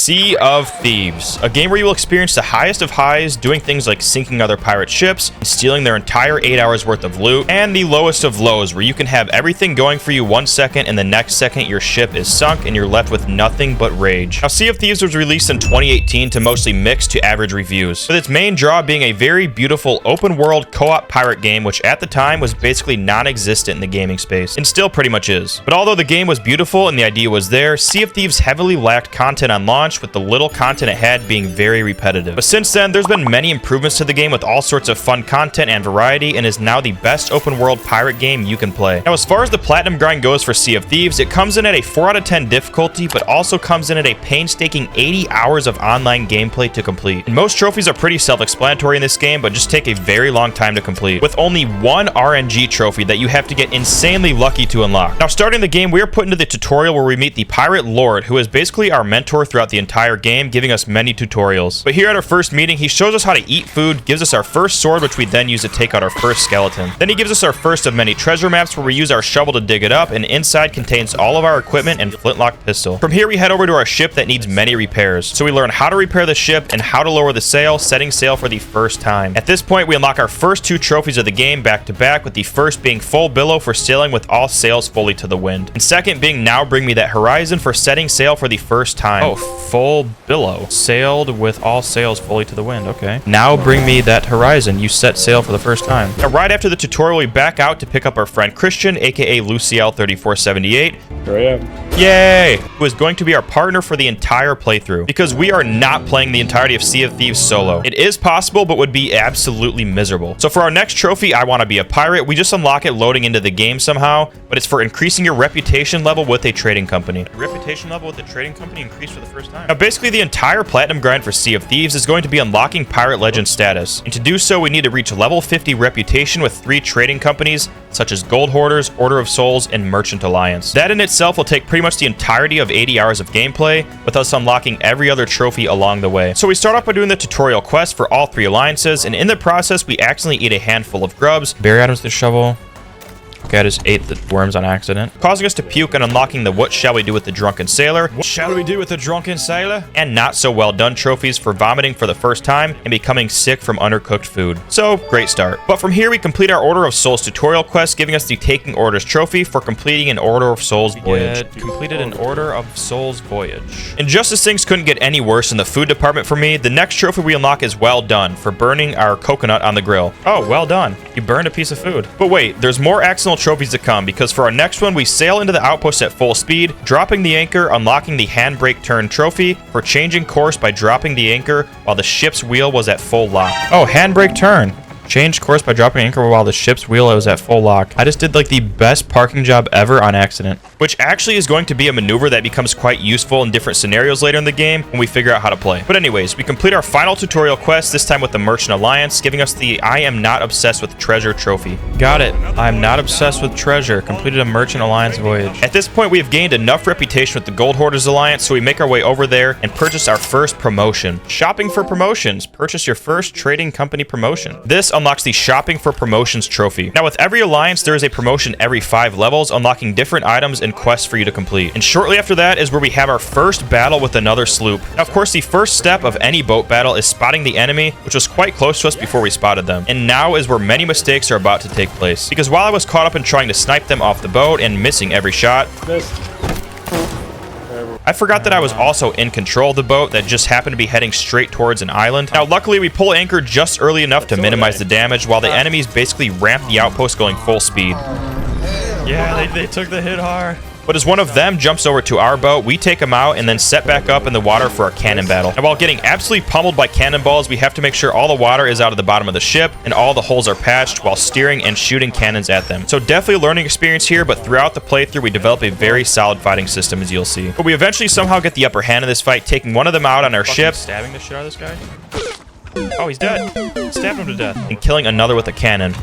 Sea of Thieves, a game where you will experience the highest of highs, doing things like sinking other pirate ships, and stealing their entire 8 hours worth of loot, and the lowest of lows, where you can have everything going for you 1 second, and the next second your ship is sunk, and you're left with nothing but rage. Now, Sea of Thieves was released in 2018 to mostly mixed to average reviews, with its main draw being a very beautiful open-world co-op pirate game, which at the time was basically non-existent in the gaming space, and still pretty much is. But although the game was beautiful and the idea was there, Sea of Thieves heavily lacked content on launch, with the little content it had being very repetitive. But since then, there's been many improvements to the game with all sorts of fun content and variety, and is now the best open world pirate game you can play. Now, as far as the platinum grind goes for Sea of Thieves, it comes in at a 4 out of 10 difficulty, but also comes in at a painstaking 80 hours of online gameplay to complete. And most trophies are pretty self-explanatory in this game, but just take a very long time to complete, with only one RNG trophy that you have to get insanely lucky to unlock. Now, starting the game, we are put into the tutorial where we meet the Pirate Lord, who is basically our mentor throughout the entire game, giving us many tutorials. But here at our first meeting, he shows us how to eat food, gives us our first sword, which we then use to take out our first skeleton. Then he gives us our first of many treasure maps, where we use our shovel to dig it up, and inside contains all of our equipment and flintlock pistol. From here, we head over to our ship that needs many repairs. So we learn how to repair the ship and how to lower the sail, setting sail for the first time. At this point, we unlock our first 2 trophies of the game back to back, with the first being full billow for sailing with all sails fully to the wind, and second being now bring me that horizon for setting sail for the first time. Oh, full billow. Sailed with all sails fully to the wind. Okay. Now bring me that horizon. You set sail for the first time. Now, right after the tutorial, we back out to pick up our friend Christian, aka Luciel3478. Here I am. Yay! Who is going to be our partner for the entire playthrough, because we are not playing the entirety of Sea of Thieves solo. It is possible, but would be absolutely miserable. So for our next trophy, I want to be a pirate, we just unlock it loading into the game somehow, but it's for increasing your reputation level with a trading company. Reputation level with a trading company increased for the first time. Now, basically, the entire platinum grind for Sea of Thieves is going to be unlocking pirate legend status, and to do so, we need to reach level 50 reputation with 3 trading companies, such as Gold Hoarders, Order of Souls, and Merchant Alliance. That in itself will take pretty much the entirety of 80 hours of gameplay, with us unlocking every other trophy along the way. So we start off by doing the tutorial quest for all 3 alliances, and in the process, we accidentally eat a handful of grubs. Bury items with the shovel. Okay, I just ate the worms on accident, causing us to puke and unlocking the What Shall We Do with the Drunken Sailor? What shall we do with the Drunken Sailor? And not so well done trophies for vomiting for the first time and becoming sick from undercooked food. So, great start. But from here, we complete our Order of Souls tutorial quest, giving us the Taking Orders trophy for completing an Order of Souls voyage. Completed an Order of Souls voyage. And just as things couldn't get any worse in the food department for me, the next trophy we unlock is Well Done for burning our coconut on the grill. Oh, well done. You burned a piece of food. But wait, there's more accidental trophies to come, because for our next one, we sail into the outpost at full speed, dropping the anchor, unlocking the handbrake turn trophy for changing course by dropping the anchor while the ship's wheel was at full lock. Oh, handbrake turn. Changed course by dropping anchor while the ship's wheel was at full lock. I just did like the best parking job ever on accident, which actually is going to be a maneuver that becomes quite useful in different scenarios later in the game when we figure out how to play. But anyways, we complete our final tutorial quest, this time with the Merchant Alliance, giving us the I Am Not Obsessed with Treasure trophy. Got it. I'm not obsessed with treasure. Completed a Merchant Alliance voyage. At this point, we have gained enough reputation with the Gold Hoarders Alliance, so we make our way over there and purchase our first promotion. Shopping for promotions. Purchase your first trading company promotion. This unlocks the Shopping for Promotions trophy. Now, with every alliance, there is a promotion every 5 levels, unlocking different items and quests for you to complete. And shortly after that is where we have our first battle with another sloop. Now, of course, the first step of any boat battle is spotting the enemy, which was quite close to us before we spotted them. And now is where many mistakes are about to take place, because while I was caught up in trying to snipe them off the boat and missing every shot, I forgot that I was also in control of the boat that just happened to be heading straight towards an island. Now, luckily, we pull anchor just early enough to minimize the damage, while the enemies basically ramp the outpost going full speed. Yeah, they took the hit hard. But as one of them jumps over to our boat, we take him out and then set back up in the water for our cannon battle. And while getting absolutely pummeled by cannonballs, we have to make sure all the water is out of the bottom of the ship and all the holes are patched while steering and shooting cannons at them. So definitely a learning experience here, but throughout the playthrough, we develop a very solid fighting system, as you'll see. But we eventually somehow get the upper hand in this fight, taking one of them out on our ship. Stabbing the shit out of this guy? Oh, he's dead. Stabbed him to death. And killing another with a cannon.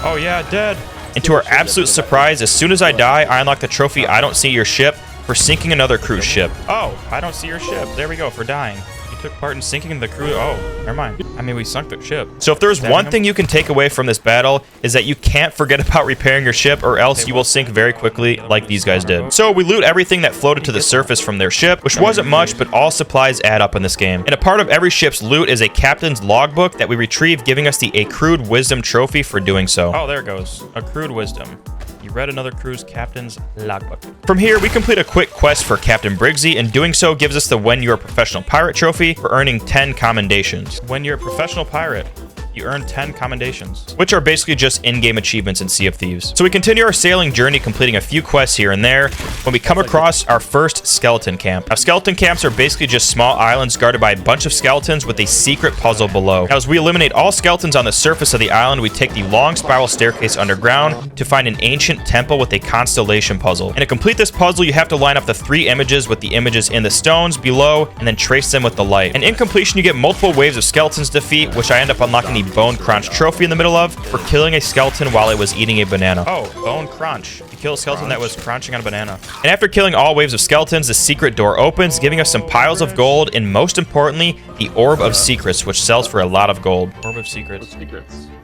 Oh yeah, dead. And to our absolute surprise, as soon as I die, I unlock the trophy I Don't See Your Ship for sinking another cruise ship. Oh, I don't see your ship. There we go, for dying. took part in sinking the crew. Oh, never mind. I mean, we sunk the ship. So if there's one thing you can take away from this battle is that you can't forget about repairing your ship or else you will sink very quickly like these guys did. So we loot everything that floated to the surface from their ship, which wasn't much, but all supplies add up in this game. And a part of every ship's loot is a captain's logbook that we retrieve, giving us the accrued wisdom trophy for doing so. Oh, there it goes. Accrued wisdom. You read another crew's captain's logbook. From here, we complete a quick quest for Captain Briggsy, and doing so gives us the When You're a Professional Pirate trophy for earning 10 commendations. When you're a professional pirate, you earn 10 commendations, which are basically just in-game achievements in Sea of Thieves. So we continue our sailing journey, completing a few quests here and there, when we come across our first skeleton camp. Now, skeleton camps are basically just small islands guarded by a bunch of skeletons with a secret puzzle below. Now, as we eliminate all skeletons on the surface of the island, we take the long spiral staircase underground to find an ancient temple with a constellation puzzle. And to complete this puzzle, you have to line up the 3 images with the images in the stones below, and then trace them with the light. And in completion, you get multiple waves of skeletons to defeat, which I end up unlocking the Bone Crunch trophy in the middle of for killing a skeleton while it was eating a banana. Oh, Bone Crunch. You kill a skeleton that was crunching on a banana. And after killing all waves of skeletons, the secret door opens, giving us some piles of gold, and most importantly, the Orb of Secrets, which sells for a lot of gold. Orb of Secrets.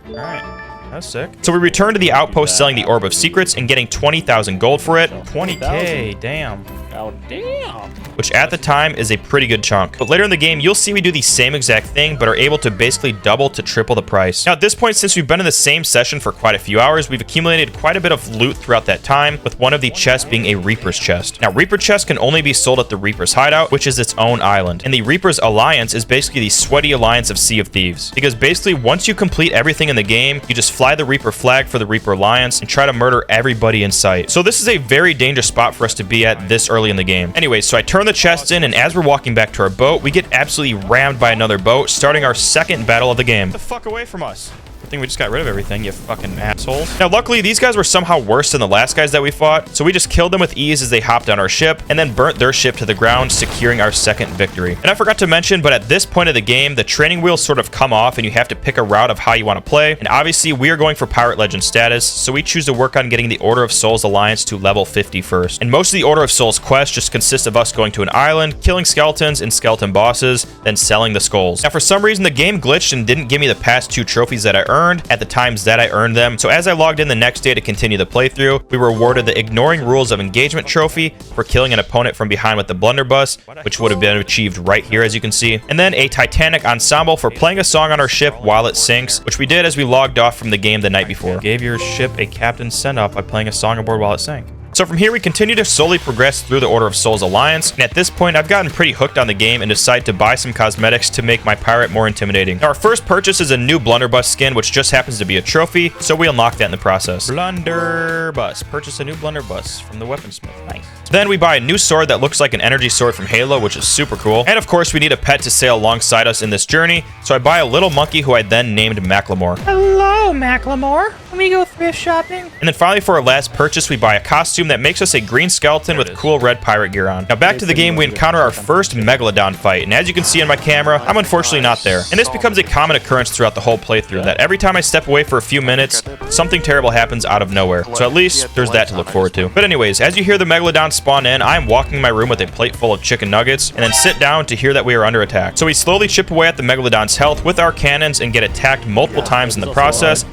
All right. That's sick. So we return to the outpost selling the Orb of Secrets and getting 20,000 gold for it. 20k, damn. Oh, damn. Which at the time is a pretty good chunk. But later in the game, you'll see we do the same exact thing, but are able to basically double to triple the price. Now at this point, since we've been in the same session for quite a few hours, we've accumulated quite a bit of loot throughout that time, with one of the chests being a Reaper's chest. Now Reaper chests can only be sold at the Reaper's hideout, which is its own island. And the Reaper's Alliance is basically the sweaty alliance of Sea of Thieves. Because basically, once you complete everything in the game, you just fly the Reaper flag for the Reaper Alliance and try to murder everybody in sight. So this is a very dangerous spot for us to be at this early in the game. Anyway, so I turn the chest in, and as we're walking back to our boat, we get absolutely rammed by another boat, starting our second battle of the game. Get the fuck away from us. I think we just got rid of everything, you fucking assholes. Now, luckily, these guys were somehow worse than the last guys that we fought, so we just killed them with ease as they hopped on our ship, and then burnt their ship to the ground, securing our second victory. And I forgot to mention, but at this point of the game, the training wheels sort of come off, and you have to pick a route of how you want to play. And obviously, we are going for Pirate Legend status, so we choose to work on getting the Order of Souls Alliance to level 50 first. And most of the Order of Souls quests just consist of us going to an island, killing skeletons and skeleton bosses, then selling the skulls. Now, for some reason, the game glitched and didn't give me the past 2 trophies that I earned at the times that I earned them. So as I logged in the next day to continue the playthrough, we were awarded the Ignoring Rules of Engagement trophy for killing an opponent from behind with the blunderbuss, which would have been achieved right here, as you can see. And then a Titanic ensemble for playing a song on our ship while it sinks, which we did as we logged off from the game the night before. Gave your ship a captain's send-off by playing a song aboard while it sank. So from here, we continue to slowly progress through the Order of Souls Alliance, and at this point, I've gotten pretty hooked on the game and decided to buy some cosmetics to make my pirate more intimidating. Now, our first purchase is a new blunderbuss skin, which just happens to be a trophy, so we unlock that in the process. Blunderbuss. Purchase a new blunderbuss from the weaponsmith. Nice. Then we buy a new sword that looks like an energy sword from Halo, which is super cool. And of course, we need a pet to sail alongside us in this journey, so I buy a little monkey who I then named Macklemore. Hello, Macklemore. Can we go thrift shopping? And then finally, for our last purchase, we buy a costume that makes us a green skeleton with cool red pirate gear on. Now back to the game, we encounter our first Megalodon fight, and as you can see on my camera, I'm unfortunately not there. And this becomes a common occurrence throughout the whole playthrough, that every time I step away for a few minutes, something terrible happens out of nowhere. So at least there's that to look forward to. But anyways, as you hear the Megalodon spawn in, I'm walking my room with a plate full of chicken nuggets, and then sit down to hear that we are under attack. So we slowly chip away at the Megalodon's health with our cannons and get attacked multiple times in the process.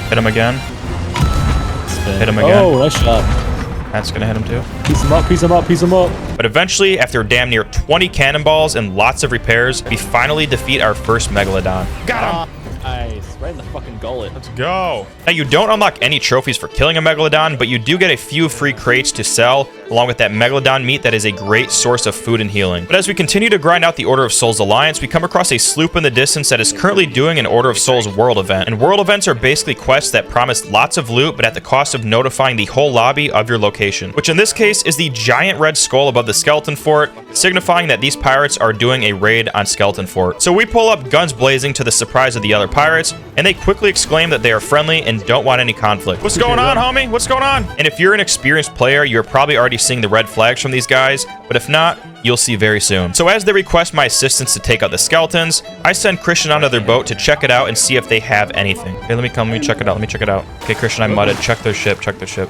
Hit him again. Hit him again. Oh, nice shot. That's gonna hit him too. Piece him up, piece him up, piece him up. But eventually, after damn near 20 cannonballs and lots of repairs, we finally defeat our first Megalodon. Got him! Nice. Right in the fucking gullet. Let's go. Now, you don't unlock any trophies for killing a Megalodon, but you do get a few free crates to sell, along with that Megalodon meat that is a great source of food and healing. But as we continue to grind out the Order of Souls Alliance, we come across a sloop in the distance that is currently doing an Order of Souls world event. And world events are basically quests that promise lots of loot, but at the cost of notifying the whole lobby of your location, which in this case is the giant red skull above the skeleton fort, signifying that these pirates are doing a raid on skeleton fort. So we pull up guns blazing to the surprise of the other pirates, and they quickly exclaim that they are friendly and don't want any conflict. What's going on, homie? What's going on? And if you're an experienced player, you're probably already seeing the red flags from these guys, but if not, you'll see very soon. So as they request my assistance to take out the skeletons, I send Christian onto their boat to check it out and see if they have anything. Okay, let me check it out. Okay, Christian, I mudded. Check their ship.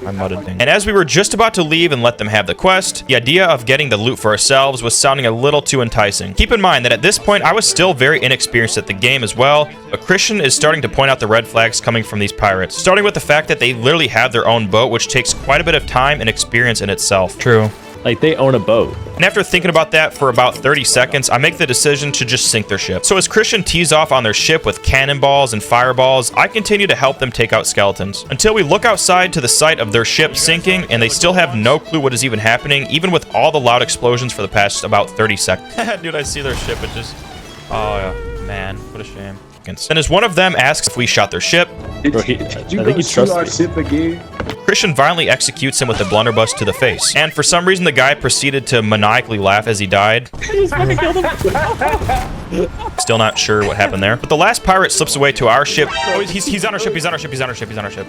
I mudded. And as we were just about to leave and let them have the quest, the idea of getting the loot for ourselves was sounding a little too enticing. Keep in mind that at this point, I was still very inexperienced at the game as well, but Christian is starting to point out the red flags coming from these pirates, starting with the fact that they literally have their own boat, which takes quite a bit of time and experience in itself. True. Like, they own a boat. And after thinking about that for about 30 seconds, I make the decision to just sink their ship. So as Christian tees off on their ship with cannonballs and fireballs, I continue to help them take out skeletons. Until we look outside to the site of their ship sinking, and they still have no clue what is even happening, even with all the loud explosions for the past about 30 seconds. Dude, I see their ship, it just... Oh, yeah. Man, what a shame. And as one of them asks if we shot their ship, Bro, I think he trusts me. Ship again? Christian violently executes him with a blunderbuss to the face. And for some reason, the guy proceeded to maniacally laugh as he died. I just fucking killed him. Still not sure what happened there. But the last pirate slips away to our ship. Oh, he's on our ship.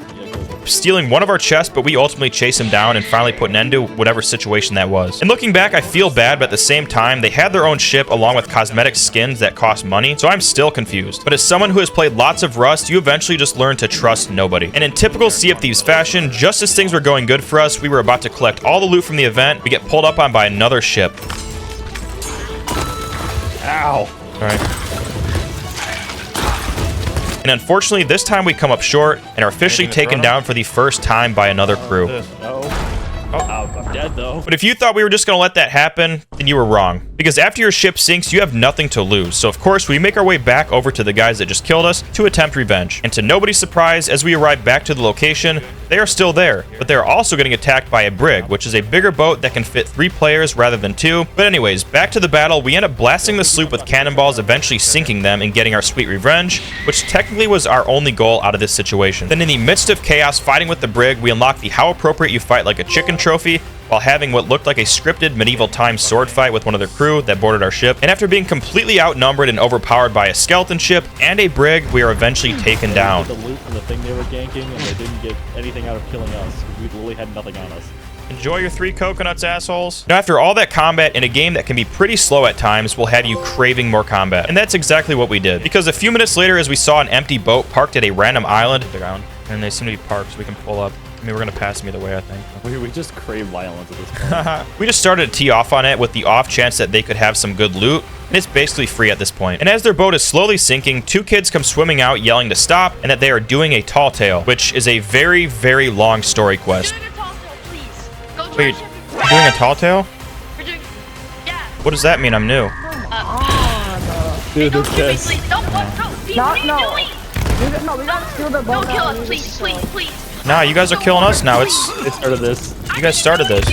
Stealing one of our chests, but we ultimately chase him down and finally put an end to whatever situation that was. And looking back, I feel bad, but at the same time, they had their own ship along with cosmetic skins that cost money, so I'm still confused. But as someone who has played lots of Rust, you eventually just learn to trust nobody. And in typical Sea of Thieves fashion, just as things were going good for us, we were about to collect all the loot from the event, we get pulled up on by another ship. Ow. All right. And unfortunately, this time we come up short and are officially taken down for the first time by another crew. I'm dead, though. But if you thought we were just going to let that happen, then you were wrong. Because after your ship sinks, you have nothing to lose. So of course, we make our way back over to the guys that just killed us to attempt revenge. And to nobody's surprise, as we arrive back to the location, they are still there. But they are also getting attacked by a brig, which is a bigger boat that can fit 3 players rather than 2. But anyways, back to the battle, we end up blasting the sloop with cannonballs, eventually sinking them and getting our sweet revenge, which technically was our only goal out of this situation. Then in the midst of chaos fighting with the brig, we unlock the How Appropriate You Fight Like a Chicken trophy, while having what looked like a scripted medieval times sword fight with one of their crew that boarded our ship. And after being completely outnumbered and overpowered by a skeleton ship and a brig, we are eventually taken down. The loot from the thing they were ganking, and they didn't get anything out of killing us. We literally had nothing on us. Enjoy your 3 coconuts, assholes. Now, after all that combat in a game that can be pretty slow at times, will have you craving more combat. And that's exactly what we did. Because a few minutes later, as we saw an empty boat parked at a random island, and they seem to be parked, so we can pull up. I mean, we're going to pass them either way, I think. We just crave violence at this point. We just started to tee off on it with the off chance that they could have some good loot, and it's basically free at this point. And as their boat is slowly sinking, 2 kids come swimming out yelling to stop, and that they are doing a tall tale, which is a very, very long story quest. We're doing a tall tale, please. Go to Wait, our ship. you're doing a tall tale? We're doing... Yeah. What does that mean? I'm new. Dude, Don't this kill me, guy's... please. Don't, Pete, what are you doing? No, we gotta steal the boat. Don't kill us, please. Nah, you guys are killing us now. They started this. You guys started this.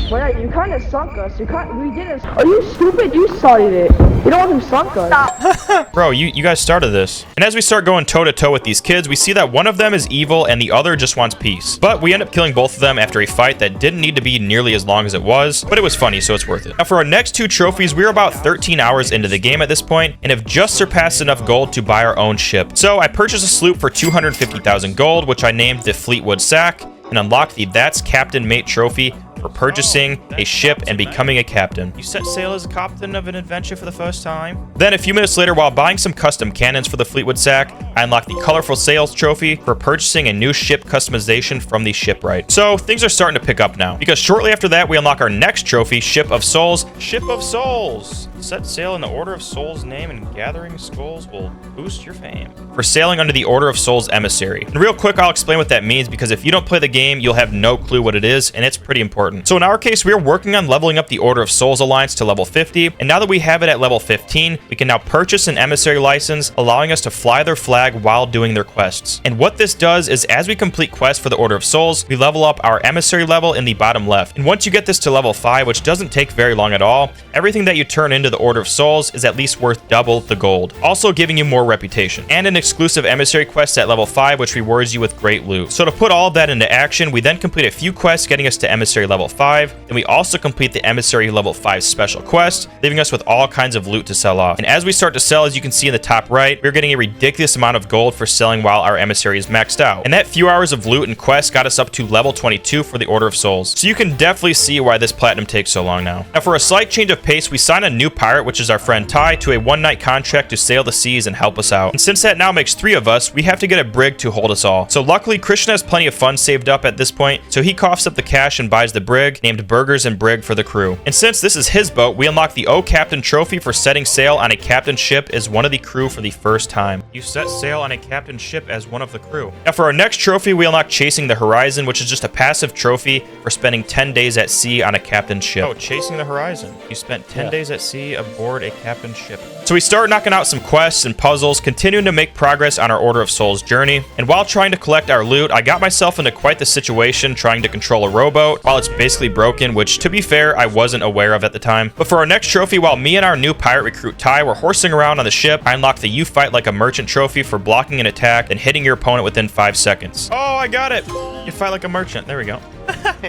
Wait, you kind of sunk us. We didn't. Are you stupid? You started it. You don't want to sunk us. Stop. Bro, you guys started this. And as we start going toe-to-toe with these kids, we see that one of them is evil and the other just wants peace. But we end up killing both of them after a fight that didn't need to be nearly as long as it was, but it was funny, so it's worth it. Now, for our next 2 trophies, we're about 13 hours into the game at this point and have just surpassed enough gold to buy our own ship. So I purchased a sloop for 250,000 gold, which I named the Fleetwood Sack, and unlocked the That's Captain Mate trophy for purchasing a ship and becoming a captain. You set sail as a captain of an adventure for the first time. Then a few minutes later, while buying some custom cannons for the Fleetwood Sack, I unlocked the Colorful Sails trophy for purchasing a new ship customization from the shipwright. So things are starting to pick up now, because shortly after that, we unlock our next trophy, Ship of Souls. Ship of Souls! Set sail in the Order of Souls name, and gathering skulls will boost your fame. For sailing under the Order of Souls Emissary. And real quick, I'll explain what that means, because if you don't play the game, you'll have no clue what it is, and it's pretty important. So in our case, we are working on leveling up the Order of Souls Alliance to level 50, and now that we have it at level 15, we can now purchase an emissary license, allowing us to fly their flag while doing their quests. And what this does is, as we complete quests for the Order of Souls, we level up our emissary level in the bottom left. And once you get this to level 5, which doesn't take very long at all, everything that you turn into the the Order of Souls is at least worth double the gold, also giving you more reputation, and an exclusive emissary quest at level 5 which rewards you with great loot. So to put all of that into action, we then complete a few quests getting us to emissary level 5, and we also complete the emissary level 5 special quest, leaving us with all kinds of loot to sell off. And as we start to sell, as you can see in the top right, we're getting a ridiculous amount of gold for selling while our emissary is maxed out. And that few hours of loot and quests got us up to level 22 for the Order of Souls. So you can definitely see why this platinum takes so long now. Now for a slight change of pace, we sign a new pirate, which is our friend Ty, to a one-night contract to sail the seas and help us out. And since that now makes 3 of us, we have to get a brig to hold us all. So luckily, Christian has plenty of funds saved up at this point, so he coughs up the cash and buys the brig, named Burgers and Brig for the crew. And since this is his boat, we unlock the O Captain trophy for setting sail on a captain ship as one of the crew for the first time. You set sail on a captain ship as one of the crew. Now for our next trophy, we unlock Chasing the Horizon, which is just a passive trophy for spending 10 days at sea on a captain ship. Oh, Chasing the Horizon. You spent 10 days at sea aboard a captain ship. So we start knocking out some quests and puzzles, continuing to make progress on our Order of Souls journey. And while trying to collect our loot, I got myself into quite the situation trying to control a rowboat while it's basically broken, which to be fair, I wasn't aware of at the time. But for our next trophy, while me and our new pirate recruit Ty were horsing around on the ship, I unlocked the You Fight Like a Merchant trophy for blocking an attack and hitting your opponent within 5 seconds. Oh, I got it. You fight like a merchant. There we go.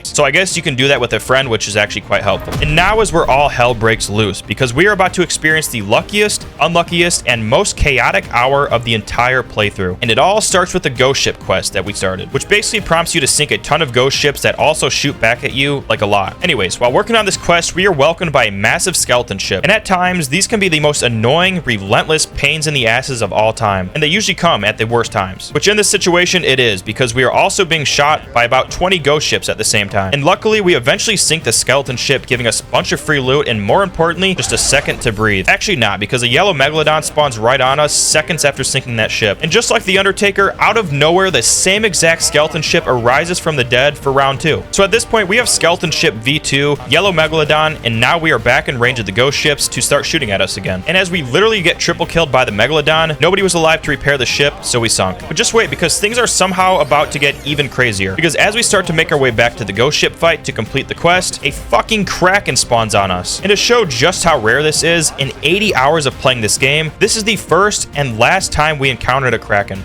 So I guess you can do that with a friend, which is actually quite helpful. And now is where all hell breaks loose, because we are about to experience the luckiest, unluckiest, and most chaotic hour of the entire playthrough. And it all starts with the ghost ship quest that we started, which basically prompts you to sink a ton of ghost ships that also shoot back at you like a lot. Anyways, while working on this quest, we are welcomed by a massive skeleton ship. And at times, these can be the most annoying, relentless pains in the asses of all time. And they usually come at the worst times. Which in this situation, it is, because we are also being shot by about 20 ghost ships at the same time. And luckily, we eventually sink the skeleton ship, giving us a bunch of free loot and, more importantly, just a second to breathe. Actually not, because a yellow megalodon spawns right on us seconds after sinking that ship. And just like the Undertaker, out of nowhere, the same exact skeleton ship arises from the dead for round 2. So at this point, we have skeleton ship V2, yellow megalodon, and now we are back in range of the ghost ships to start shooting at us again. And as we literally get triple killed by the megalodon, nobody was alive to repair the ship, so we sunk. But just wait, because things are somehow about to get even crazier. Because as we start to make our way back to the ghost ship fight to complete the quest, a fucking kraken spawns on us. And to show just how rare this is, in 80 hours of playing this game, this is the first and last time we encountered a kraken.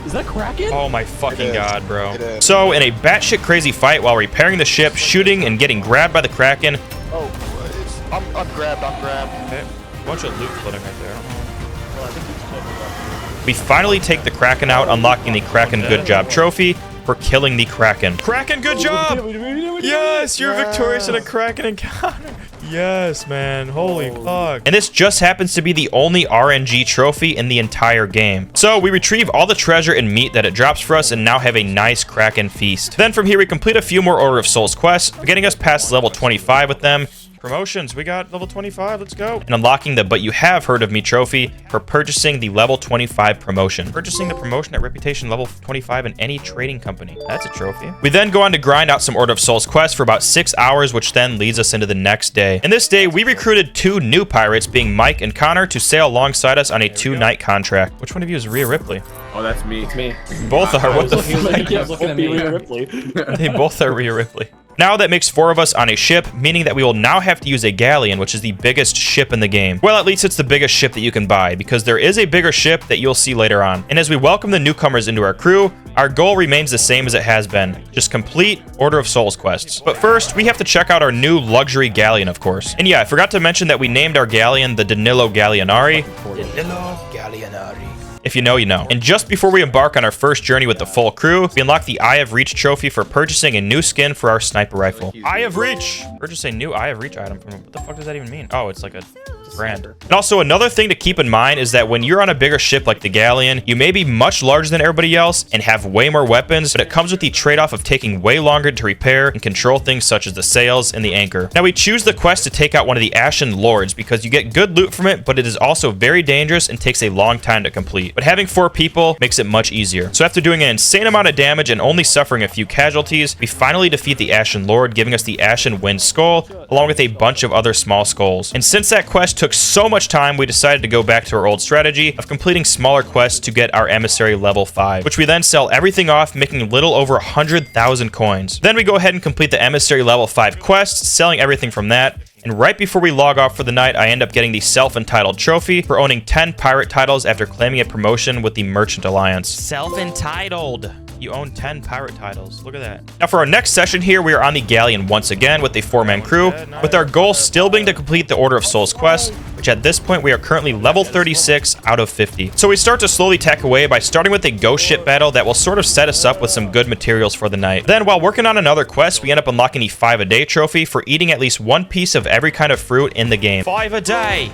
Is that Kraken? Oh my fucking god, bro. So in a batshit crazy fight while repairing the ship, shooting and getting grabbed by the kraken. Oh, I'm grabbed. Okay. Bunch of loot floating right there. We finally take the kraken out, unlocking the Kraken Good Job trophy for killing the kraken. Kraken, good job! Yes, you're victorious in a kraken encounter. Yes, man. Holy fuck. And this just happens to be the only RNG trophy in the entire game. So we retrieve all the treasure and meat that it drops for us and now have a nice kraken feast. Then from here, we complete a few more Order of Souls quests, getting us past level 25 with them. Promotions, we got level 25, let's go. And unlocking the But You Have Heard of Me trophy for purchasing the level 25 promotion. Purchasing the promotion at reputation level 25 in any trading company. That's a trophy. We then go on to grind out some Order of Souls quests for about 6 hours, which then leads us into the next day. And this day, we recruited 2 new pirates, being Mike and Connor, to sail alongside us on a 2-night contract. Which one of you is Rhea Ripley? Oh, that's me. It's me. Both are, what the fuck? He was looking at me. Ripley. They both are Rhea Ripley. Now that makes 4 of us on a ship, meaning that we will now have to use a galleon, which is the biggest ship in the game. Well, at least it's the biggest ship that you can buy, because there is a bigger ship that you'll see later on. And as we welcome the newcomers into our crew, our goal remains the same as it has been. Just complete Order of Souls quests. But first, we have to check out our new luxury galleon, of course. And yeah, I forgot to mention that we named our galleon the Danilo Galleonari. Danilo Galleonari. If you know, you know. And just before we embark on our first journey with the full crew, we unlock the Eye of Reach trophy for purchasing a new skin for our sniper rifle. Eye of Reach! Purchase a new Eye of Reach item from, what the fuck does that even mean? Oh, it's like a brand. And also another thing to keep in mind is that when you're on a bigger ship like the Galleon, you may be much larger than everybody else and have way more weapons, but it comes with the trade-off of taking way longer to repair and control things such as the sails and the anchor. Now we choose the quest to take out one of the Ashen Lords because you get good loot from it, but it is also very dangerous and takes a long time to complete. But having 4 people makes it much easier. So after doing an insane amount of damage and only suffering a few casualties, we finally defeat the Ashen Lord, giving us the Ashen Wind Skull, along with a bunch of other small skulls. And since that quest took so much time, we decided to go back to our old strategy of completing smaller quests to get our emissary level 5, which we then sell everything off, making a little over 100,000 coins. Then we go ahead and complete the emissary level 5 quest, selling everything from that, And right before we log off for the night, I end up getting the self-entitled trophy for owning 10 pirate titles after claiming a promotion with the Merchant Alliance. Self-entitled. You own 10 pirate titles. Look at that. Now for our next session here, we are on the galleon once again with a 4-man crew, with our goal still being to complete the Order of Souls quest, which at this point we are currently level 36 out of 50. So we start to slowly tack away by starting with a ghost ship battle that will sort of set us up with some good materials for the night. Then while working on another quest, we end up unlocking the 5 a day trophy for eating at least one piece of every kind of fruit in the game. 5 a day!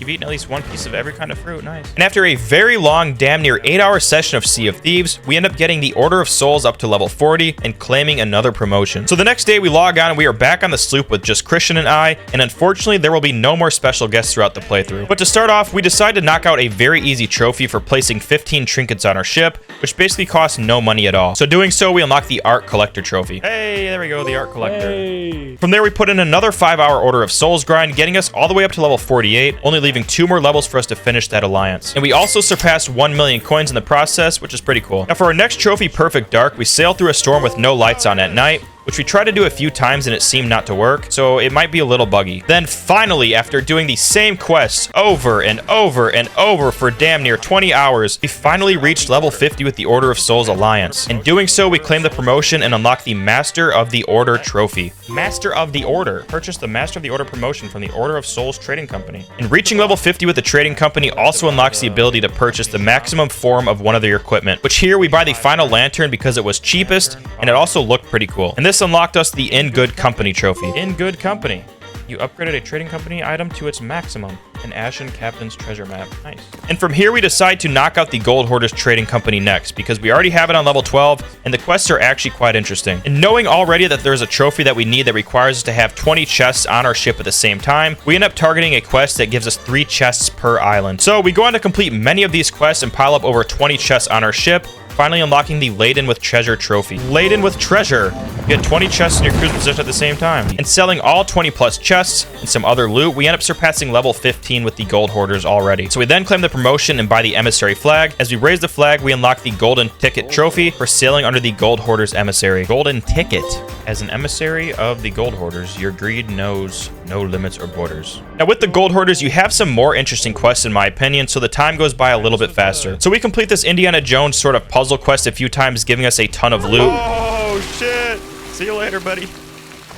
You've eaten at least one piece of every kind of fruit. Nice. And after a very long, damn near 8-hour session of Sea of Thieves, we end up getting the Order of Souls up to level 40 and claiming another promotion. So the next day we log on and we are back on the sloop with just Christian and I, and unfortunately there will be no more special guests throughout the playthrough. But to start off, we decide to knock out a very easy trophy for placing 15 trinkets on our ship, which basically costs no money at all. So doing so, we unlock the Art Collector trophy. Hey, there we go, the Art Collector. Hey. From there, we put in another 5-hour Order of Souls grind, getting us all the way up to level 48, only leaving 2 more levels for us to finish that alliance. And we also surpassed 1 million coins in the process, which is pretty cool. Now for our next trophy, Perfect Dark, we sail through a storm with no lights on at night, which we tried to do a few times and it seemed not to work, so it might be a little buggy. Then finally, after doing the same quests over and over and over for damn near 20 hours, we finally reached level 50 with the Order of Souls Alliance. In doing so, we claimed the promotion and unlocked the Master of the Order trophy. Master of the Order. Purchase the Master of the Order promotion from the Order of Souls Trading Company. And reaching level 50 with the Trading Company also unlocks the ability to purchase the maximum form of one of their equipment, which here we buy the final lantern because it was cheapest and it also looked pretty cool. And this unlocked us the In Good Company trophy. In Good Company. You upgraded a trading company item to its maximum. An Ashen Captain's treasure map. Nice. And from here, we decide to knock out the Gold Hoarders Trading Company next, because we already have it on level 12, and the quests are actually quite interesting. And knowing already that there's a trophy that we need that requires us to have 20 chests on our ship at the same time, we end up targeting a quest that gives us 3 chests per island. So we go on to complete many of these quests and pile up over 20 chests on our ship, finally unlocking the Laden with Treasure trophy. Laden with Treasure. You get 20 chests in your cruise position at the same time. And selling all 20 plus chests and some other loot, we end up surpassing level 15 with the Gold Hoarders already. So we then claim the promotion and buy the Emissary flag. As we raise the flag, we unlock the Golden Ticket trophy for sailing under the Gold Hoarders Emissary. Golden Ticket. As an emissary of the Gold Hoarders, your greed knows no limits or borders. Now with the Gold Hoarders, you have some more interesting quests in my opinion, so the time goes by a little bit faster. So we complete this Indiana Jones sort of puzzle quest a few times, giving us a ton of loot. Oh shit! See you later, buddy.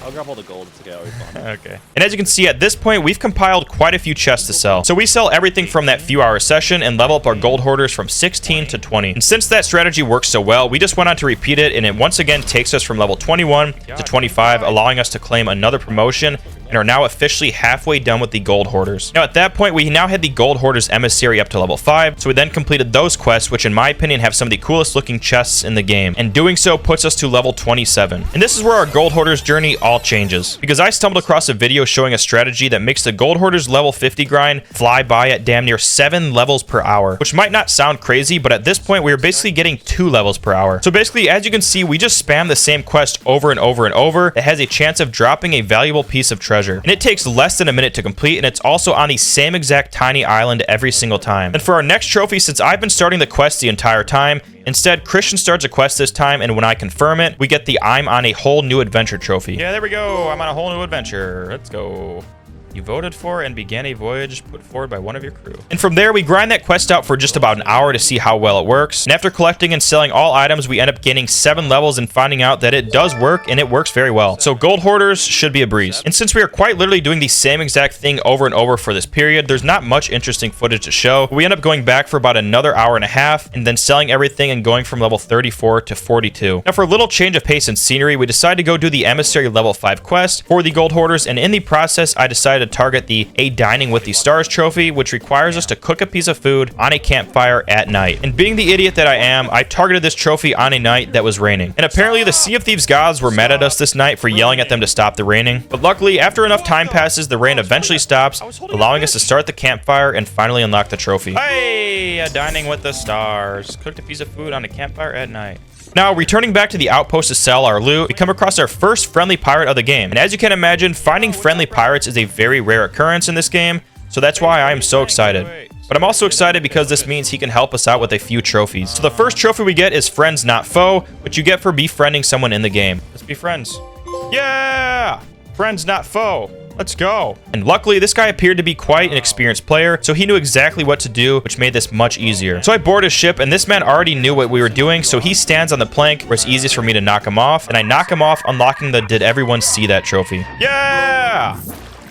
I'll grab all the gold. It's okay, I'll be fine. Okay. And as you can see, at this point, we've compiled quite a few chests to sell. So we sell everything from that few hour session and level up our Gold Hoarders from 16 to 20. And since that strategy works so well, we just went on to repeat it, and it once again takes us from level 21 to 25, allowing us to claim another promotion, and are now officially halfway done with the Gold Hoarders. Now at that point, we now had the Gold Hoarders Emissary up to level 5, so we then completed those quests, which in my opinion have some of the coolest looking chests in the game, and doing so puts us to level 27. And this is where our Gold Hoarders journey all changes, because I stumbled across a video showing a strategy that makes the Gold Hoarders level 50 grind fly by at damn near 7 levels per hour, which might not sound crazy, but at this point we are basically getting 2 levels per hour. So basically, as you can see, we just spam the same quest over and over and over that has a chance of dropping a valuable piece of treasure. And it takes less than a minute to complete, and it's also on the same exact tiny island every single time. And for our next trophy, since I've been starting the quest the entire time, instead, Christian starts a quest this time, and when I confirm it, we get the I'm on a whole new adventure trophy. Yeah, there we go. I'm on a whole new adventure. Let's go. You voted for and began a voyage put forward by one of your crew. And from there, we grind that quest out for just about an hour to see how well it works. And after collecting and selling all items, we end up gaining 7 levels and finding out that it does work, and it works very well. So Gold Hoarders should be a breeze. And since we are quite literally doing the same exact thing over and over for this period, there's not much interesting footage to show. We end up going back for about another hour and a half, and then selling everything and going from level 34 to 42. Now for a little change of pace and scenery, we decided to go do the Emissary level 5 quest for the Gold Hoarders, and in the process, I decided to target the A Dining with the Stars trophy, which requires us to cook a piece of food on a campfire at night. And being the idiot that I am, I targeted this trophy on a night that was raining. And apparently the Sea of Thieves gods were mad at us this night for yelling at them to stop the raining. But luckily, after enough time passes, the rain eventually stops, allowing us to start the campfire and finally unlock the trophy. Hey, A Dining with the Stars. Cooked a piece of food on a campfire at night. Now, returning back to the outpost to sell our loot, we come across our first friendly pirate of the game. And as you can imagine, finding friendly pirates is a very rare occurrence in this game, so that's why I am so excited. But I'm also excited because this means he can help us out with a few trophies. So the first trophy we get is Friends Not Foe, which you get for befriending someone in the game. Let's be friends. Yeah! Friends Not Foe. Let's go. And luckily, this guy appeared to be quite an experienced player, so he knew exactly what to do, which made this much easier. So I board his ship, and this man already knew what we were doing, so he stands on the plank where it's easiest for me to knock him off, and I knock him off, unlocking the Did Everyone See That trophy. Yeah!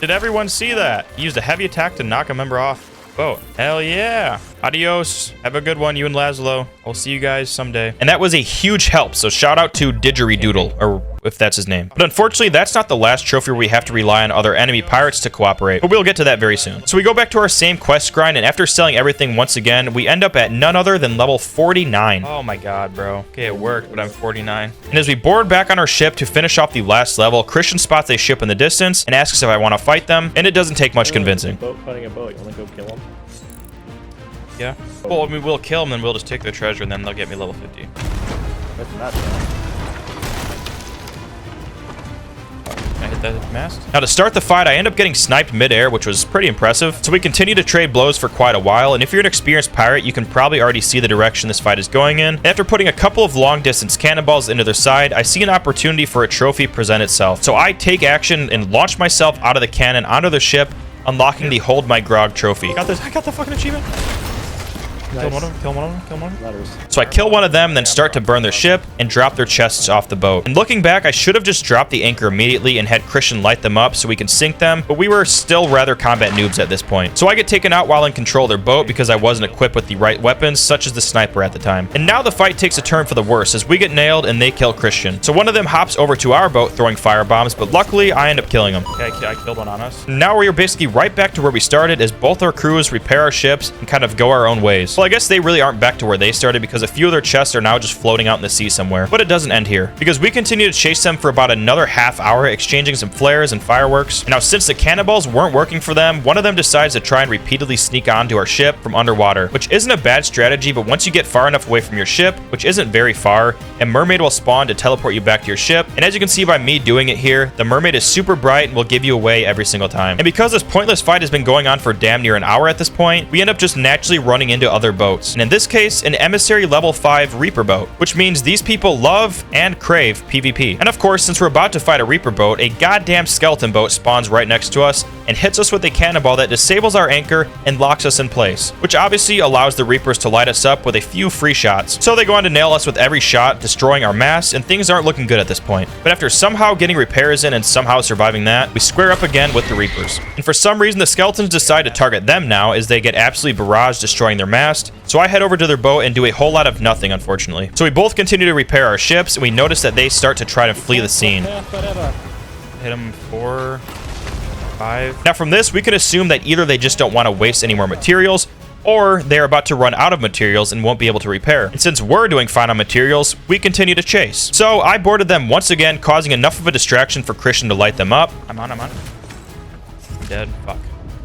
Did everyone see that? He used a heavy attack to knock a member off. Oh, hell yeah. Adios. Have a good one, you and Laszlo. I'll see you guys someday. And that was a huge help, so shout out to Didgeridoodle, or if that's his name. But unfortunately, that's not the last trophy where we have to rely on other enemy pirates to cooperate, but we'll get to that very soon. So we go back to our same quest grind, and after selling everything once again, we end up at none other than level 49. Oh my god, bro. Okay, it worked, but I'm 49. And as we board back on our ship to finish off the last level, Christian spots a ship in the distance and asks if I want to fight them, and it doesn't take much convincing. Boat fighting a boat. You want to go kill him? Yeah. Well, I mean, we'll kill them, then we'll just take their treasure, and then they'll get me level 50. That's not bad. I hit that mast. Now to start the fight, I end up getting sniped midair, which was pretty impressive. So we continue to trade blows for quite a while, and if you're an experienced pirate, you can probably already see the direction this fight is going in. And after putting a couple of long distance cannonballs into their side, I see an opportunity for a trophy present itself. So I take action and launch myself out of the cannon onto the ship, unlocking the Hold My Grog trophy. I got the fucking achievement. Kill one of them, kill one of them, kill one of them. Letters. So I kill one of them, then start to burn their ship and drop their chests off the boat. And looking back, I should have just dropped the anchor immediately and had Christian light them up so we can sink them, but we were still rather combat noobs at this point. So I get taken out while in control of their boat because I wasn't equipped with the right weapons, such as the sniper at the time. And now the fight takes a turn for the worse as we get nailed and they kill Christian. So one of them hops over to our boat throwing firebombs, but luckily I end up killing him. Okay, I killed one on us. Now we are basically right back to where we started as both our crews repair our ships and kind of go our own ways. Well, I guess they really aren't back to where they started because a few of their chests are now just floating out in the sea somewhere. But it doesn't end here because we continue to chase them for about another half hour, exchanging some flares and fireworks. Now, since the cannonballs weren't working for them, one of them decides to try and repeatedly sneak onto our ship from underwater, which isn't a bad strategy, but once you get far enough away from your ship, which isn't very far, a mermaid will spawn to teleport you back to your ship. And as you can see by me doing it here, the mermaid is super bright and will give you away every single time. And because this pointless fight has been going on for damn near an hour at this point, we end up just naturally running into other boats. And in this case, an emissary level 5 Reaper boat, which means these people love and crave PvP. And of course, since we're about to fight a Reaper boat, a goddamn skeleton boat spawns right next to us and hits us with a cannonball that disables our anchor and locks us in place, which obviously allows the Reapers to light us up with a few free shots. So they go on to nail us with every shot, destroying our mast, and things aren't looking good at this point. But after somehow getting repairs in and somehow surviving that, we square up again with the Reapers. And for some reason, the skeletons decide to target them now as they get absolutely barraged, destroying their mast. So I head over to their boat and do a whole lot of nothing, unfortunately. So we both continue to repair our ships, and we notice that they start to try to flee the scene. Hit them 4, 5. Now from this, we can assume that either they just don't want to waste any more materials, or they're about to run out of materials and won't be able to repair. And since we're doing fine on materials, we continue to chase. So I boarded them once again, causing enough of a distraction for Christian to light them up. I'm on. I'm dead. Fuck.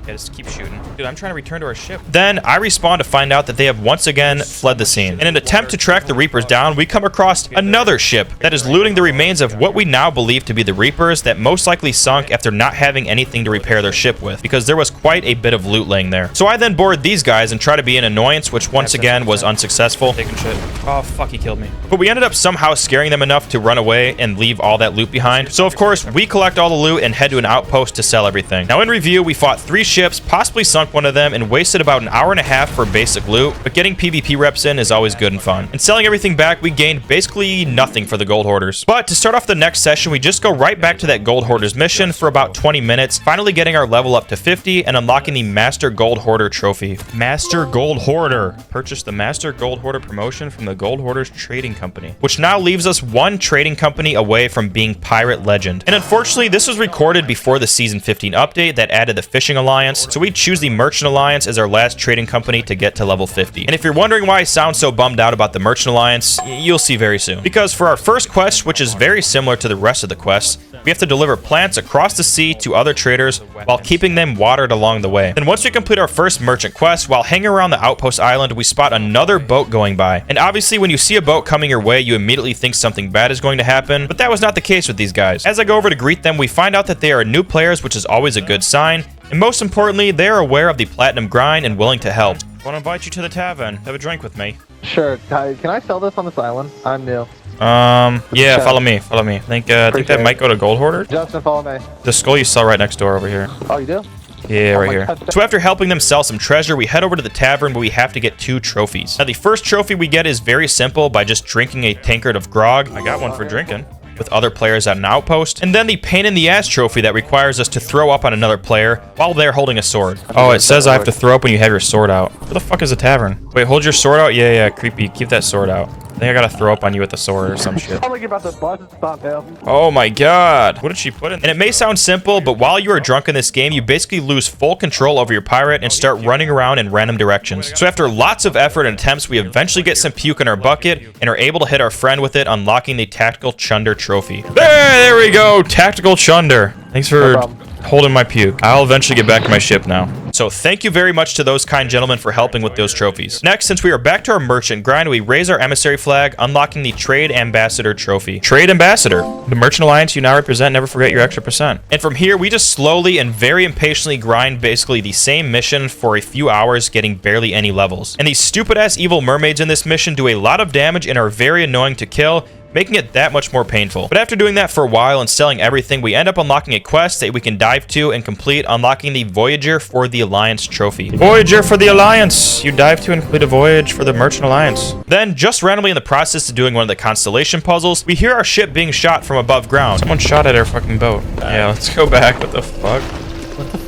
Okay, just keep shooting. Dude, I'm trying to return to our ship. Then I respawn to find out that they have once again fled the scene. In an attempt to track the Reapers down, we come across another ship that is looting the remains of what we now believe to be the Reapers that most likely sunk after not having anything to repair their ship with, because there was quite a bit of loot laying there. So I then board these guys and try to be an annoyance, which once again was unsuccessful. Taking shit. Oh, fuck, he killed me. But we ended up somehow scaring them enough to run away and leave all that loot behind. So of course, we collect all the loot and head to an outpost to sell everything. Now in review, we fought 3 ships, possibly sunk one of them, and wasted about an hour and a half for basic loot, but getting PvP reps in is always good and fun. And selling everything back, we gained basically nothing for the gold hoarders. But to start off the next session, we just go right back to that gold hoarders mission for about 20 minutes, finally getting our level up to 50 and unlocking the Master Gold Hoarder trophy. Master Gold Hoarder. Purchase the Master Gold Hoarder promotion from the Gold Hoarders Trading Company, which now leaves us 1 trading company away from being Pirate Legend. And unfortunately, this was recorded before the Season 15 update that added the Fishing Alliance, so we choose the Merchant Alliance as our last trading company to get to level 50. And if you're wondering why I sound so bummed out about the Merchant Alliance, you'll see very soon. Because for our first quest, which is very similar to the rest of the quests, we have to deliver plants across the sea to other traders while keeping them watered along the way. Then once we complete our first merchant quest, while hanging around the outpost island, we spot another boat going by. And obviously when you see a boat coming your way, you immediately think something bad is going to happen, but that was not the case with these guys. As I go over to greet them, we find out that they are new players, which is always a good sign. And most importantly, they are aware of the platinum grind and willing to help. I want to invite you to the tavern. Have a drink with me. Sure. Can I sell this on this island? I'm new. Yeah, follow me. Follow me. I think that might go to Gold Hoarder. Justin, follow me. The skull you saw right next door over here. Oh, you do? Yeah, Oh right my here. God. So after helping them sell some treasure, we head over to the tavern where we have to get 2 trophies. Now, the first trophy we get is very simple by just drinking a tankard of grog. I got one for drinking. With other players at an outpost. And then the pain in the ass trophy that requires us to throw up on another player while they're holding a sword. Oh, it says I have to throw up when you have your sword out. Where the fuck is a tavern? Wait, hold your sword out? Yeah, creepy. Keep that sword out. I think I gotta throw up on you with the sword or some shit. I'm like about to bust on him. Oh my god. What did she put in? And it may sound simple, but while you are drunk in this game, you basically lose full control over your pirate and start running around in random directions. So after lots of effort and attempts, we eventually get some puke in our bucket and are able to hit our friend with it, unlocking the Tactical Chunder trophy. There we go. Tactical Chunder. Thanks for holding my puke. I'll eventually get back to my ship now. So thank you very much to those kind gentlemen for helping with those trophies. Next, since we are back to our merchant grind, we raise our emissary flag, unlocking the Trade Ambassador trophy. Trade Ambassador. The merchant alliance you now represent, never forget your extra %. And from here, we just slowly and very impatiently grind basically the same mission for a few hours, getting barely any levels. And these stupid-ass evil mermaids in this mission do a lot of damage and are very annoying to kill, making it that much more painful. But after doing that for a while and selling everything, we end up unlocking a quest that we can dive to and complete, unlocking the Voyager for the Alliance trophy. Voyager for the Alliance! You dive to and complete a voyage for the Merchant Alliance. Then, just randomly in the process of doing one of the constellation puzzles, we hear our ship being shot from above ground. Someone shot at our fucking boat. Yeah, let's go back. What the fuck?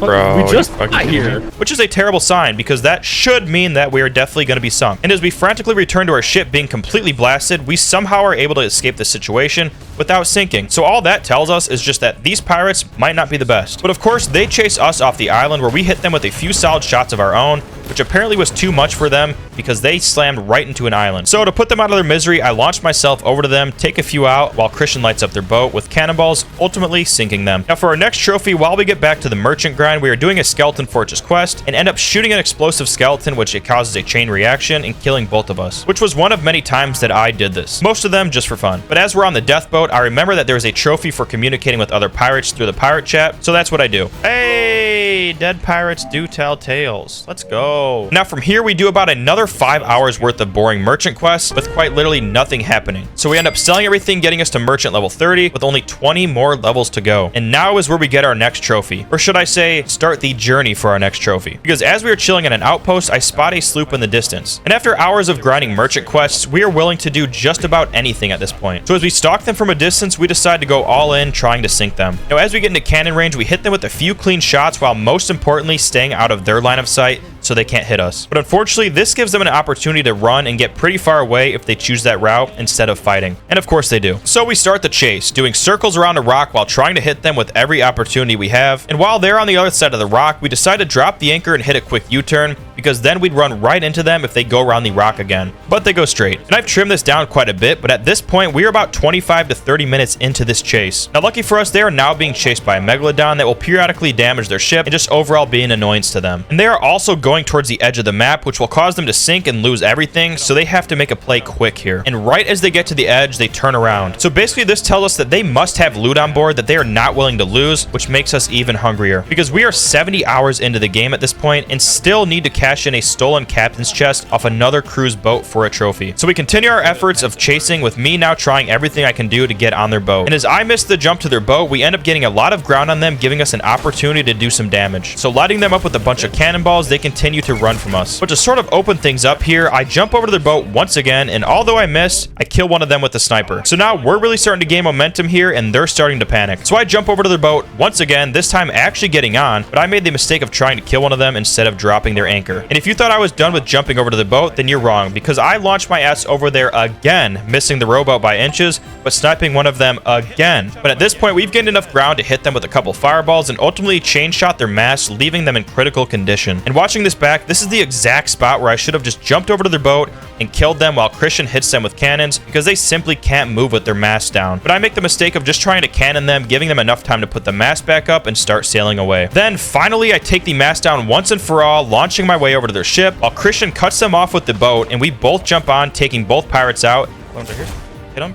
Bro, we just fucking got here. Which is a terrible sign, because that should mean that we are definitely going to be sunk. And as we frantically return to our ship being completely blasted, we somehow are able to escape the situation without sinking. So all that tells us is just that these pirates might not be the best. But of course, they chase us off the island where we hit them with a few solid shots of our own, which apparently was too much for them because they slammed right into an island. So to put them out of their misery, I launched myself over to them, take a few out while Christian lights up their boat with cannonballs, ultimately sinking them. Now for our next trophy, while we get back to the merchant grind, we are doing a skeleton fortress quest and end up shooting an explosive skeleton, which it causes a chain reaction and killing both of us, which was one of many times that I did this. Most of them just for fun. But as we're on the death boat, I remember that there was a trophy for communicating with other pirates through the pirate chat, so that's what I do. Hey, dead pirates do tell tales. Let's go. Now from here, we do about another 5 hours worth of boring merchant quests with quite literally nothing happening. So we end up selling everything, getting us to merchant level 30 with only 20 more levels to go. And now is where we get our next trophy. Or should I say, start the journey for our next trophy. Because as we are chilling at an outpost, I spot a sloop in the distance. And after hours of grinding merchant quests, we are willing to do just about anything at this point. So as we stalk them from a distance, we decide to go all in trying to sink them. Now as we get into cannon range, we hit them with a few clean shots while most importantly staying out of their line of sight so they can't hit us. But unfortunately, this gives them an opportunity to run and get pretty far away if they choose that route instead of fighting. And of course they do. So we start the chase, doing circles around a rock while trying to hit them with every opportunity we have. And while they're on the other side of the rock, we decide to drop the anchor and hit a quick U-turn, because then we'd run right into them if they go around the rock again. But they go straight. And I've trimmed this down quite a bit, but at this point, we are about 25 to 30 minutes into this chase. Now, lucky for us, they are now being chased by a megalodon that will periodically damage their ship and just overall be an annoyance to them. And they are also going towards the edge of the map, which will cause them to sink and lose everything, so they have to make a play quick here. And right as they get to the edge, they turn around. So basically, this tells us that they must have loot on board that they are not willing to lose, which makes us even hungrier. Because we are 70 hours into the game at this point and still need to cash in a stolen captain's chest off another cruise boat for a trophy. So we continue our efforts of chasing, with me now trying everything I can do to get on their boat. And as I miss the jump to their boat, we end up getting a lot of ground on them, giving us an opportunity to do some damage. So lighting them up with a bunch of cannonballs, they continue to run from us. But to sort of open things up here, I jump over to their boat once again, and although I missed, I kill one of them with a sniper. So now we're really starting to gain momentum here, and they're starting to panic. So I jump over to their boat once again, this time actually getting on, but I made the mistake of trying to kill one of them instead of dropping their anchor. And if you thought I was done with jumping over to the boat, then you're wrong, because I launched my ass over there again, missing the rowboat by inches, but sniping one of them again. But at this point, we've gained enough ground to hit them with a couple fireballs and ultimately chain shot their mast, leaving them in critical condition. And watching this back, this is the exact spot where I should have just jumped over to their boat and killed them while Christian hits them with cannons, because they simply can't move with their mast down. But I make the mistake of just trying to cannon them, giving them enough time to put the mast back up and start sailing away. Then finally, I take the mast down once and for all, launching my way over to their ship while Christian cuts them off with the boat, and we both jump on, taking both pirates out. One's right here. Hit him.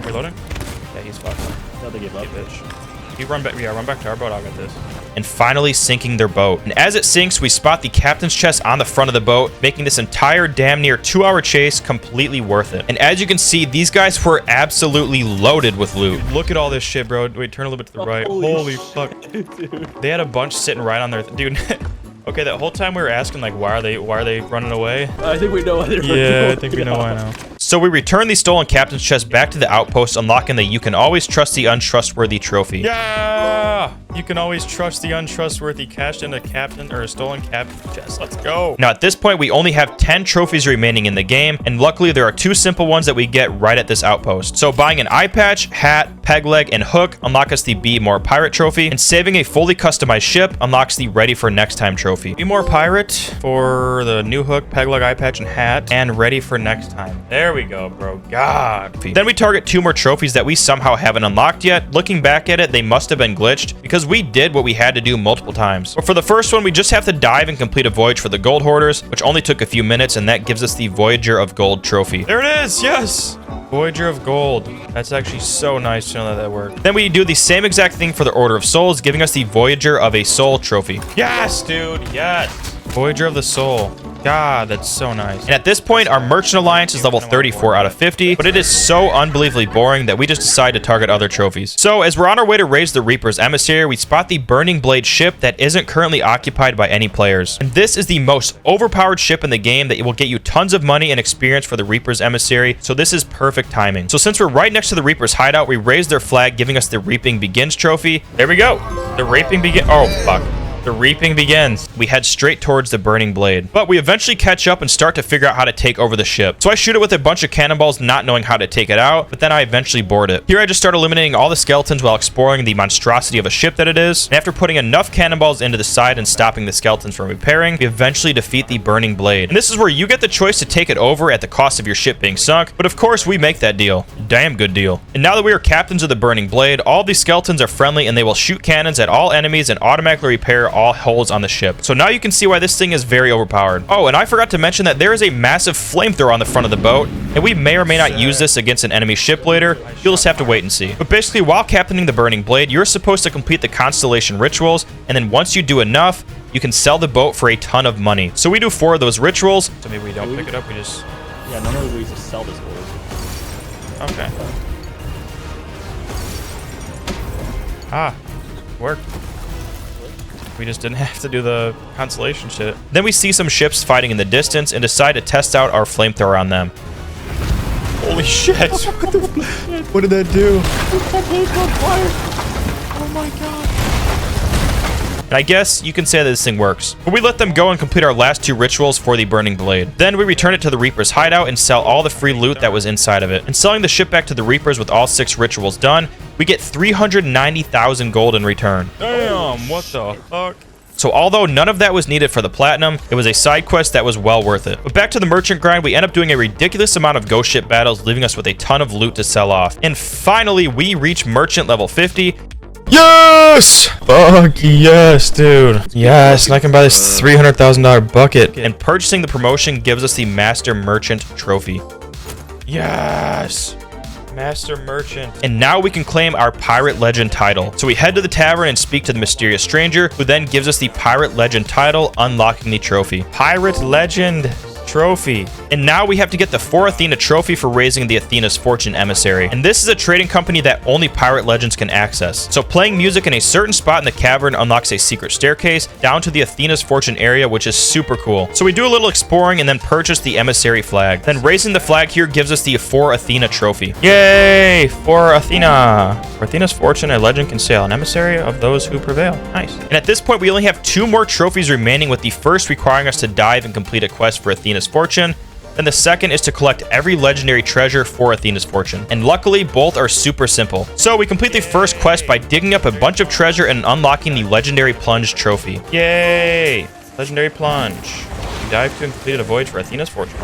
Reloading. Yeah, he's fucked. No, they gave up. Bitch. You run back. Yeah, run back to our boat. I'll get this. And finally sinking their boat. And as it sinks, we spot the captain's chest on the front of the boat, making this entire damn near 2-hour chase completely worth it. And as you can see, these guys were absolutely loaded with loot. Dude, look at all this shit, bro. Wait, turn a little bit to the right. Holy fuck. Dude. They had a bunch sitting right on their... Dude, okay, that whole time we were asking, like, why are they running away? I think we know why they're Yeah, I think we know why now. So we return the stolen captain's chest back to the outpost, unlocking the You Can Always Trust the Untrustworthy trophy. Yeah! You can always trust the untrustworthy cashed in a captain or a stolen captain's chest. Let's go. Now at this point, we only have 10 trophies remaining in the game, and luckily there are 2 simple ones that we get right at this outpost. So buying an eye patch, hat, peg leg, and hook unlock us the Be More Pirate trophy, and saving a fully customized ship unlocks the Ready for Next Time trophy. Be More Pirate for the new hook, peg leg, eye patch, and hat, and Ready for Next Time. There we go, bro. God. Then we target 2 more trophies that we somehow haven't unlocked yet. Looking back at it, they must have been glitched because we did what we had to do multiple times. But for the first one, we just have to dive and complete a voyage for the gold hoarders, which only took a few minutes, and that gives us the Voyager of Gold trophy. There it is. Yes. Voyager of Gold. That's actually so nice to know that that worked. Then we do the same exact thing for the Order of Souls, giving us the Voyager of a Soul trophy. Yes, dude. Yes. Voyager of the Soul. God, that's so nice. And at this point, our Merchant Alliance is level 34 out of 50, but it is so unbelievably boring that we just decide to target other trophies. So as we're on our way to raise the Reaper's Emissary, we spot the Burning Blade ship that isn't currently occupied by any players. And this is the most overpowered ship in the game that will get you tons of money and experience for the Reaper's Emissary, so this is perfect timing. So since we're right next to the Reaper's hideout, we raise their flag, giving us the Reaping Begins trophy. There we go. The Reaping begins. Oh, fuck. The reaping begins. We head straight towards the Burning Blade, but we eventually catch up and start to figure out how to take over the ship. So I shoot it with a bunch of cannonballs, not knowing how to take it out, but then I eventually board it. Here I just start eliminating all the skeletons while exploring the monstrosity of a ship that it is. And after putting enough cannonballs into the side and stopping the skeletons from repairing, we eventually defeat the Burning Blade. And this is where you get the choice to take it over at the cost of your ship being sunk, but of course we make that deal. Damn good deal. And now that we are captains of the Burning Blade, all these skeletons are friendly and they will shoot cannons at all enemies and automatically repair all holes on the ship. So now you can see why this thing is very overpowered. Oh, and I forgot to mention that there is a massive flamethrower on the front of the boat, and we may or may not use this against an enemy ship later. You'll just have to wait and see. But basically, while captaining the Burning Blade, you're supposed to complete the Constellation rituals, and then once you do enough, you can sell the boat for a ton of money. So we do 4 of those rituals. So maybe we don't pick it up, we just... Yeah, normally we just sell this for. Okay. Ah, worked. We just didn't have to do the constellation shit. Then we see some ships fighting in the distance and decide to test out our flamethrower on them. Holy shit. What did that do? Oh my god. And I guess you can say that this thing works. But we let them go and complete our last 2 rituals for the Burning Blade. Then we return it to the Reaper's hideout and sell all the free loot that was inside of it. And selling the ship back to the Reapers with all 6 rituals done, we get 390,000 gold in return. Damn, what the fuck? So although none of that was needed for the platinum, it was a side quest that was well worth it. But back to the merchant grind, we end up doing a ridiculous amount of ghost ship battles, leaving us with a ton of loot to sell off. And finally, we reach merchant level 50. Yes! Fuck yes, dude. Yes, and I can buy this $300,000 bucket. And purchasing the promotion gives us the Master Merchant trophy. Yes! Master Merchant. And now we can claim our Pirate Legend title. So we head to the tavern and speak to the mysterious stranger, who then gives us the Pirate Legend title, unlocking the trophy. Pirate Legend trophy. And now we have to get the 4 Athena trophy for raising the Athena's Fortune Emissary. And this is a trading company that only Pirate Legends can access. So playing music in a certain spot in the cavern unlocks a secret staircase down to the Athena's Fortune area, which is super cool. So we do a little exploring and then purchase the Emissary flag. Then raising the flag here gives us the 4 Athena trophy. Yay! 4 Athena. For Athena's Fortune, a legend can sail, an emissary of those who prevail. Nice. And at this point, we only have 2 more trophies remaining, with the first requiring us to dive and complete a quest for Athena's Fortune. Then the second is to collect every legendary treasure for Athena's Fortune. And luckily, both are super simple. So we complete the first quest by digging up a bunch of treasure and unlocking the Legendary Plunge trophy. Yay! Legendary Plunge. You dive to and completed a voyage for Athena's Fortune.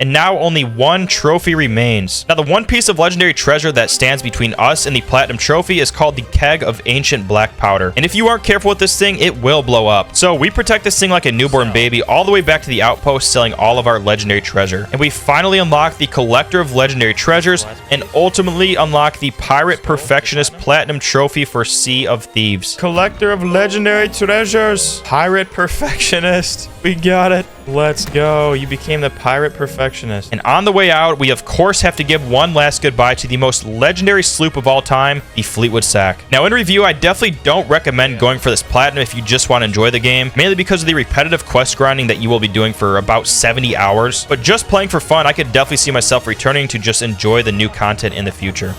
and now only one trophy remains. Now, the one piece of legendary treasure that stands between us and the platinum trophy is called the Keg of Ancient Black Powder. And if you aren't careful with this thing, it will blow up. So we protect this thing like a newborn baby all the way back to the outpost, selling all of our legendary treasure. And we finally unlock the Collector of Legendary Treasures and ultimately unlock the Pirate Perfectionist Platinum Trophy for Sea of Thieves. Collector of Legendary Treasures. Pirate Perfectionist. We got it. Let's go. You became the Pirate Perfectionist. And on the way out, we of course have to give one last goodbye to the most legendary sloop of all time, the Fleetwood Sack. Now, in review, I definitely don't recommend going for this platinum if you just want to enjoy the game, mainly because of the repetitive quest grinding that you will be doing for about 70 hours. But just playing for fun, I could definitely see myself returning to just enjoy the new content in the future.